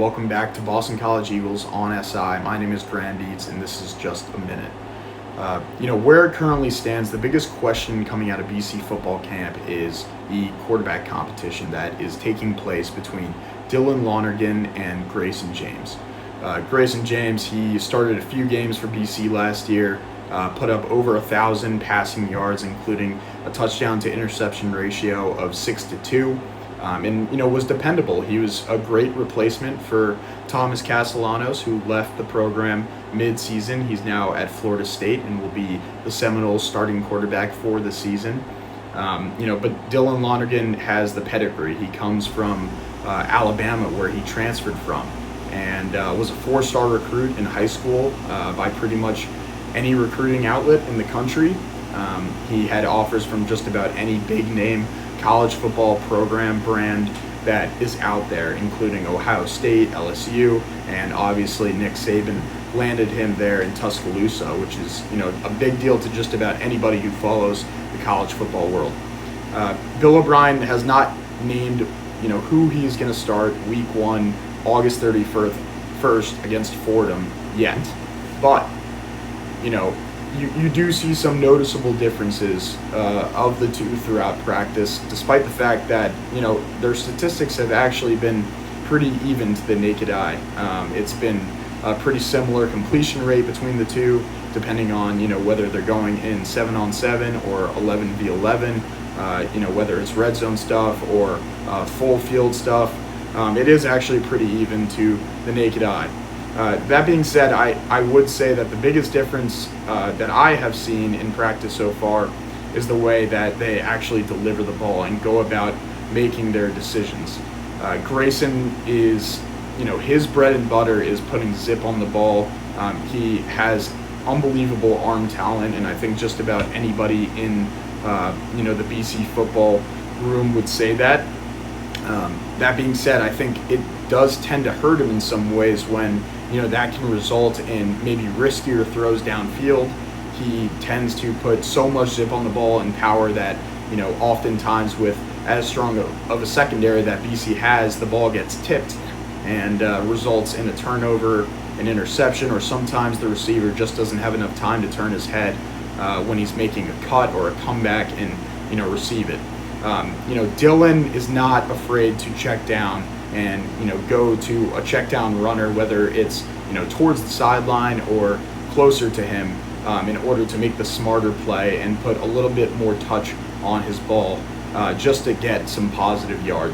Welcome back to Boston College Eagles on SI. My name is Graham Beats, and this is Just a Minute. Where it currently stands, the biggest question coming out of BC football camp is the quarterback competition that is taking place between Dylan Lonergan and Grayson James. Grayson James, he started a few games for BC last year, put up over 1,000 passing yards, including a touchdown to interception ratio of 6-2. Was dependable. He was a great replacement for Thomas Castellanos, who left the program mid-season. He's now at Florida State and will be the Seminoles' starting quarterback for the season. But Dylan Lonergan has the pedigree. He comes from Alabama, where he transferred from, and was a four-star recruit in high school by pretty much any recruiting outlet in the country. He had offers from just about any big-name college football program brand that is out there, including Ohio State, LSU, and obviously Nick Saban landed him there in Tuscaloosa, which is a big deal to just about anybody who follows the college football world. Bill O'Brien has not named who he's going to start Week 1, August 31st against Fordham yet, but you do see some noticeable differences of the two throughout practice, despite the fact that their statistics have actually been pretty even to the naked eye. It's been a pretty similar completion rate between the two, depending on whether they're going in 7-on-7 or 11v11, whether it's red zone stuff or full field stuff. It is actually pretty even to the naked eye. That being said, I would say that the biggest difference that I have seen in practice so far is the way that they actually deliver the ball and go about making their decisions. Grayson is, his bread and butter is putting zip on the ball. He has unbelievable arm talent, and I think just about anybody in, the BC football room would say that. That being said, I think it does tend to hurt him in some ways when that can result in maybe riskier throws downfield. He tends to put so much zip on the ball and power that oftentimes with as strong of a secondary that BC has, the ball gets tipped and results in a turnover, an interception, or sometimes the receiver just doesn't have enough time to turn his head when he's making a cut or a comeback and receive it. Dylan is not afraid to check down and go to a check down runner, whether it's towards the sideline or closer to him, in order to make the smarter play and put a little bit more touch on his ball, just to get some positive yards.